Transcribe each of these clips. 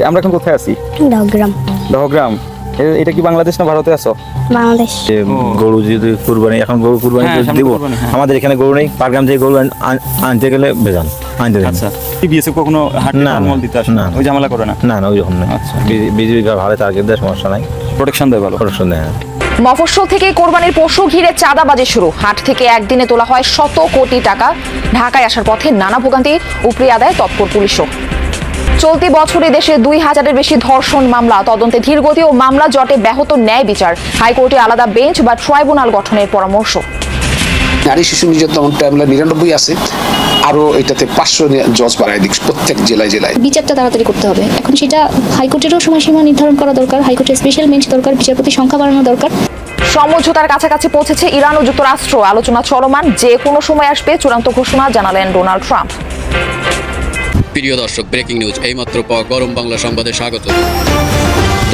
আমরা এখন কোথায় আছি? দহগ্রাম। দহগ্রাম। এটা কি বাংলাদেশ না ভারতে আছো? বাংলাদেশ। গরু যদি কুরবানি, এখন গরু কুরবানি দিব, আমাদের এখানে গরু নেই। পাটগ্রাম থেকে গরু আনতে গেলে বেজান আনতে দেন। আচ্ছা, বিএসএফ কখনো হাটমল দিতে আসে না? ওই ঝামেলা করে না? না না, ওই রকম না। আচ্ছা, বিজিবি ভালো, টার্গেট দেয়, সমস্যা নাই, প্রোটেকশন দেয় ভালো। প্রোটেকশন দেয়। মফস্বল থেকে কোরবানির পশু ঘিরে চাঁদাবাজি শুরু। হাট থেকে একদিনে তোলা হয় শত কোটি টাকা। ঢাকায় আসার পথে নানা ভোগান্তি, উপরি আদায় তৎপর পুলিশও। চলতি বছরে দেশে 2000-এর বেশি ধর্ষণ মামলা, তদন্তে ধীরগতি ও মামলা জটে ব্যাহত ন্যায় বিচার। হাইকোর্টে আলাদা বেঞ্চ বা ট্রাইব্যুনাল গঠনের পরামর্শ। নারী শিশু নির্যাতন আমরা 99 আছে, আরো এটাতে 500 জজ বাড়ায় দিক প্রত্যেক জেলায় জেলায়। বিচারটা তাড়াতাড়ি করতে হবে। এখন সেটা হাইকোর্টেরও সময়সীমা নির্ধারণ করা দরকার, হাইকোর্টের স্পেশাল বেঞ্চ দরকার, বিচারপতির সংখ্যা বাড়ানো দরকার। সমঝোতার কাছাকাছি পৌঁছেছে ইরান ও যুক্তরাষ্ট্র। আলোচনা চলমান, যে কোনো সময় আসবে চূড়ান্ত ঘোষণা, জানালেন ডোনাল্ড ট্রাম্প। প্রিয় দর্শক, ব্রেকিং নিউজ এইমাত্র পাওয়া গরম বাংলা সংবাদে স্বাগত।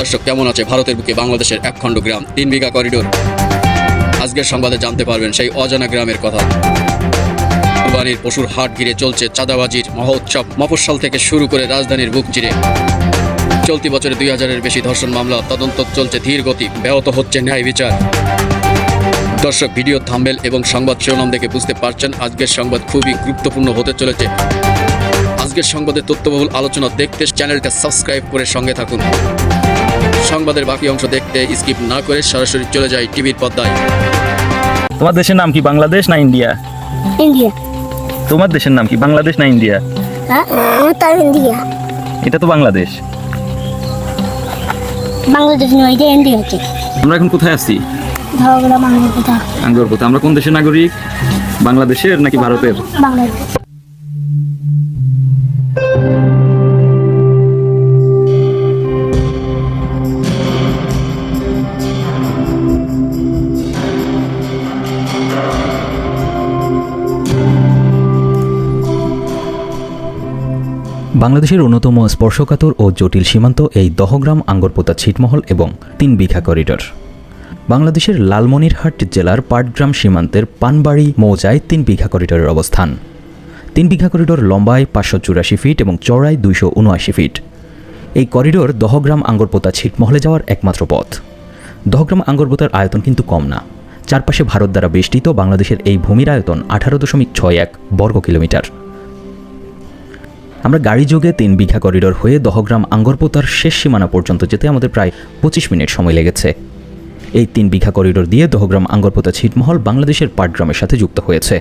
দর্শক, কেমন আছে ভারতের বুকে বাংলাদেশের একখণ্ড গ্রাম, 3 বিঘা করিডোর? আজকের সংবাদে জানতে পারবেন সেই অজানা গ্রামের কথা। কুরবানির পশুর হাট ঘিরে চলছে চাঁদাবাজির মহোৎসব। মফস্বল থেকে শুরু করে রাজধানীর বুক চিরে চলতি বছরে 2000-এর বেশি ধর্ষণ মামলা, তদন্ত চলছে ধীর গতি, ব্যাহত হচ্ছে ন্যায় বিচার। দর্শক, ভিডিও থাম্বনেল এবং সংবাদ শিরোনাম দেখে বুঝতে পারছেন আজকের সংবাদ খুবই গুরুত্বপূর্ণ হতে চলেছে। আজকের সংবাদের তথ্যবহুল আলোচনা দেখতে চ্যানেলটা সাবস্ক্রাইব করে সঙ্গে থাকুন। সংবাদের বাকি অংশ দেখতে স্কিপ না করে সরাসরি চলে যায় টিভির পর্দায়। তোমার দেশের নাম কি, বাংলাদেশ না ইন্ডিয়া? ইন্ডিয়া। তোমার দেশের নাম কি, বাংলাদেশ না ইন্ডিয়া? তার ইন্ডিয়া। এটা তো বাংলাদেশ। বাংলাদেশ নয়, এটা ইন্ডিয়াতে। আমরা এখন কোথায় আছি? দহগ্রাম, আঙ্গুরপোতা। আঙ্গুরপোতা। আমরা কোন দেশের নাগরিক? বাংলাদেশের নাকি ভারতের? বাংলাদেশ। বাংলাদেশের অন্যতম স্পর্শকাতর ও জটিল সীমান্ত এই দহগ্রাম, আঙ্গরপোতা, ছিটমহল এবং 3 বিঘা করিডোর। বাংলাদেশের লালমনিরহাট জেলার পাটগ্রাম সীমান্তের পানবাড়ি মৌজায় 3 বিঘা করিডোরের অবস্থান। 3 বিঘা করিডোর লম্বায় 584 ফিট এবং চওড়ায় 279 ফিট। এই করিডোর দহগ্রাম, আঙ্গরপোতা, ছিটমহলে যাওয়ার একমাত্র পথ। দহগ্রাম আঙ্গরপোতার আয়তন কিন্তু কম না। চারপাশে ভারত দ্বারা বেষ্টিত বাংলাদেশের এই ভূমির আয়তন 18.61 বর্গ কিলোমিটার। আমরা গাড়ি যোগে 3 বিঘা করিডোর হয়ে দহগ্রাম আঙ্গরপোতার শেষ সীমানা পর্যন্ত যেতে আমাদের প্রায় 25 মিনিট সময় লেগেছে। এই 3 বিঘা করিডোর দিয়ে দহগ্রাম, আঙ্গরপোতা, ছিটমহল বাংলাদেশের পাটগ্রামের সাথে যুক্ত হয়েছে।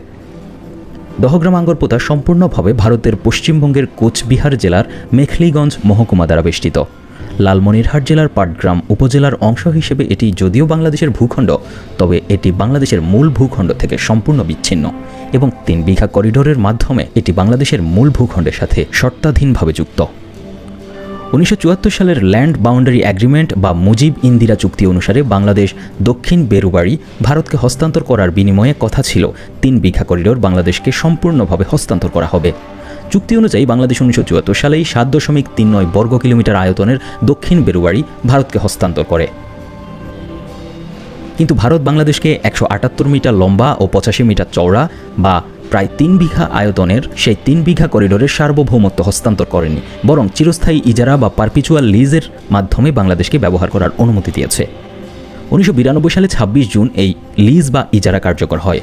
দহগ্রাম আঙ্গরপোতা সম্পূর্ণভাবে ভারতের পশ্চিমবঙ্গের কোচবিহার জেলার মেখলিগঞ্জ মহকুমা দ্বারা বেষ্টিত। লালমনিরহাট জেলার পাটগ্রাম উপজেলার অংশ হিসেবে এটি যদিও বাংলাদেশের ভূখণ্ড, তবে এটি বাংলাদেশের মূল ভূখণ্ড থেকে সম্পূর্ণ বিচ্ছিন্ন এবং 3 বিঘা করিডোরের মাধ্যমে এটি বাংলাদেশের মূল ভূখণ্ডের সাথে শর্তাধীনভাবে যুক্ত। 1974 সালের ল্যান্ড বাউন্ডারি অ্যাগ্রিমেন্ট বা মুজিব ইন্দিরা চুক্তি অনুসারে বাংলাদেশ দক্ষিণ বেরুবাড়ি ভারতকে হস্তান্তর করার বিনিময়ে কথা ছিল 3 বিঘা করিডোর বাংলাদেশকে সম্পূর্ণভাবে হস্তান্তর করা হবে। চুক্তি অনুযায়ী বাংলাদেশ 1974 সালেই 7.39 বর্গ কিলোমিটার আয়তনের দক্ষিণ বেরুবাড়ি ভারতকে হস্তান্তর করে। কিন্তু ভারত বাংলাদেশকে 178 মিটার লম্বা ও 85 মিটার চওড়া বা প্রায় 3 বিঘা আয়তনের সেই 3 বিঘা করিডোরের সার্বভৌমত্ব হস্তান্তর করেনি, বরং চিরস্থায়ী ইজারা বা পারপিচুয়াল লিজের মাধ্যমে বাংলাদেশকে ব্যবহার করার অনুমতি দিয়েছে। 1992 সালে 26 জুন এই লিজ বা ইজারা কার্যকর হয়।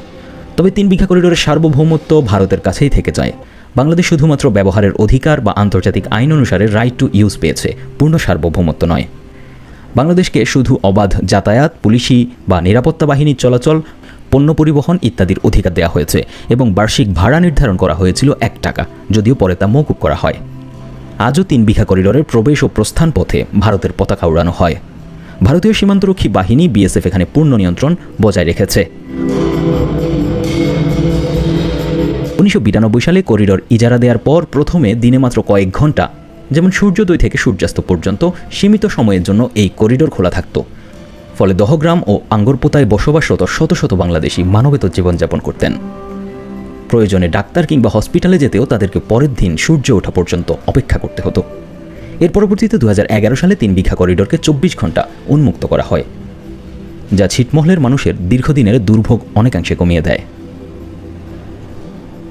তবে 3 বিঘা করিডোরের সার্বভৌমত্ব ভারতের কাছেই থেকে যায়। বাংলাদেশ শুধুমাত্র ব্যবহারের অধিকার বা আন্তর্জাতিক আইন অনুসারে রাইট টু ইউজ পেয়েছে, পূর্ণ সার্বভৌমত্ব নয়। বাংলাদেশকে শুধু অবাধ যাতায়াত, পুলিশি বা নিরাপত্তা বাহিনীর চলাচল, পণ্য পরিবহন ইত্যাদির অধিকার দেওয়া হয়েছে এবং বার্ষিক ভাড়া নির্ধারণ করা হয়েছিল 1 টাকা, যদিও পরে তা মওকুফ করা হয়। আজও 3 বিঘা করিডোরের প্রবেশ ও প্রস্থান পথে ভারতের পতাকা উড়ানো হয়। ভারতীয় সীমান্তরক্ষী বাহিনী বিএসএফ এখানে পূর্ণ নিয়ন্ত্রণ বজায় রেখেছে। 1992 সালে করিডোর ইজারা দেওয়ার পর প্রথমে দিনে মাত্র কয়েক ঘন্টা, যেমন সূর্যোদয় থেকে সূর্যাস্ত পর্যন্ত সীমিত সময়ের জন্য এই করিডোর খোলা থাকত। ফলে দহগ্রাম ও আঙ্গরপোতায় বসবাসরত শত শত বাংলাদেশি মানবেতর জীবনযাপন করতেন। প্রয়োজনে ডাক্তার কিংবা হসপিটালে যেতেও তাদেরকে পরের দিন সূর্য ওঠা পর্যন্ত অপেক্ষা করতে হতো। এর পরবর্তীতে 2011 সালে 3 বিঘা করিডোরকে 24 ঘন্টা উন্মুক্ত করা হয়, যা ছিটমহলের মানুষের দীর্ঘদিনের দুর্ভোগ অনেকাংশে কমিয়ে দেয়।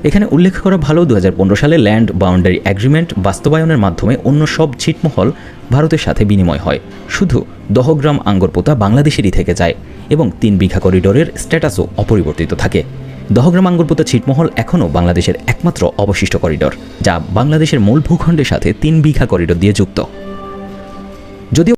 এখানে উল্লেখ করা ভালো 2015 সালে ল্যান্ড বাউন্ডারি এগ্রিমেন্ট বাস্তবায়নের মাধ্যমে অন্য সব ছিটমহল ভারতের সাথে বিনিময় হয়, শুধু দহগ্রাম আঙ্গরপোতা বাংলাদেশেরই থেকে যায় এবং 3 বিঘা করিডোরের স্ট্যাটাসও অপরিবর্তিত থাকে। দহগ্রাম আঙ্গরপোতা ছিটমহল এখনও বাংলাদেশের একমাত্র অবশিষ্ট করিডোর, যা বাংলাদেশের মূল ভূখণ্ডের সাথে 3 বিঘা করিডোর দিয়ে যুক্ত। যদিও